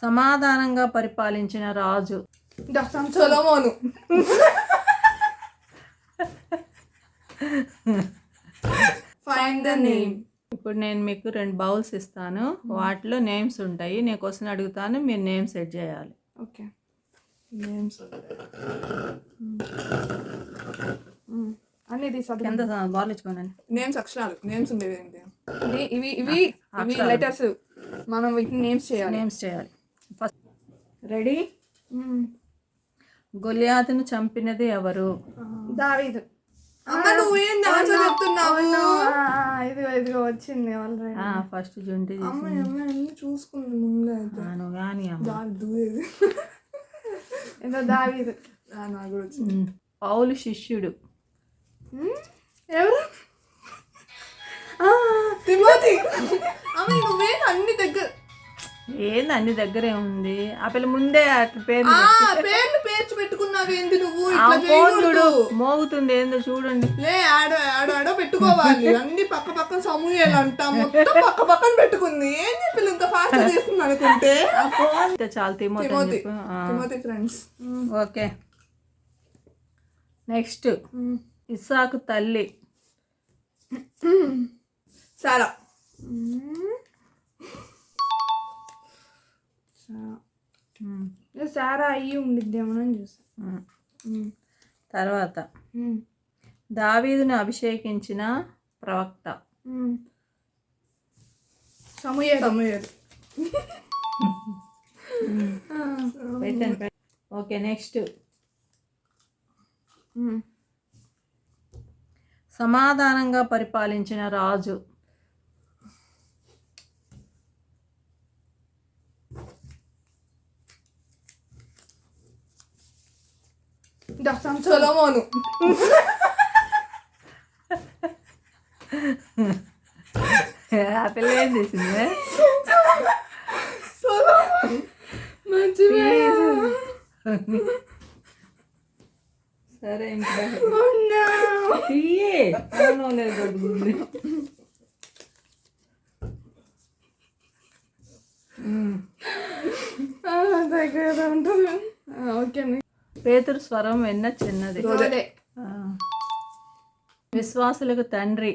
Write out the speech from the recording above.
సమాధానంగా పరిపాలించిన రాజు. సొలొమోను. Find the name. ఇప్పుడు నేను మీకు 2 బౌల్స్ ఇస్తాను, వాటిలో నేమ్స్ ఉంటాయి. నేను క్వశ్చన్ అడుగుతాను, మీరు నేమ్ సెట్ చేయాలి. ఓకే. నేమ్స్ అన్ని తీసాడు. ఎంత బాల్ ఇచ్చుకోండి. నేమ్స్ అక్షరాలు, నేమ్స్ ఉండేవి ఏంటి? ఇవి ఇవి ఇవి లెటర్స్. మనం వీటిని నేమ్స్ చేయాలి. First ready. గొలియాతును చంపినది ఎవరు? దావీదు. అమ్మ నువ్వేంది ఆన్సర్ చెప్తున్నావు? ఇదిగో వచ్చింది ఆల్రెడీ. ఫస్ట్ జుంటి అమ్మాయి చూసుకుంది ముందే. నువ్వు కానీ ఏదో దావీదు. నాకు వచ్చింది. పౌలు శిష్యుడు ఎవరు? తిమోతి. అమ్మ నువ్వేంది అన్ని దగ్గర? ఏంది అన్ని దగ్గరే ఉంది. ఆ పిల్ల ముందే పేర్లు పేర్చి పెట్టుకున్నావు. ఏంది నువ్వు? చూడు మోగుతుంది ఏందో చూడండి. ఆడో పెట్టుకోవాలి. అన్ని పక్క పక్కన సమూహాలు అంటా మొత్తం పక్క పక్కన పెట్టుకుంది. ఏం చెప్పి ఇంత ఫాస్ట్ చేస్తుంది అనుకుంటే చాలా Timothy friends. Okay next. Isaac తల్లి సారా. సారా అయ్యి ఉండిద్దేమోనని చూసా. తర్వాత దావీదును అభిషేకించిన ప్రవక్త. సమూయేలు. Okay next. సమాధానంగా పరిపాలించిన రాజు. సొలొమోను. ఆ పిల్ల ఏం చేసింది? సరే ఇంకా దగ్గర ఉంటుంది. ఓకే. పేతురు స్వరం విన్న చిన్నది. విశ్వాసులకు తండ్రి.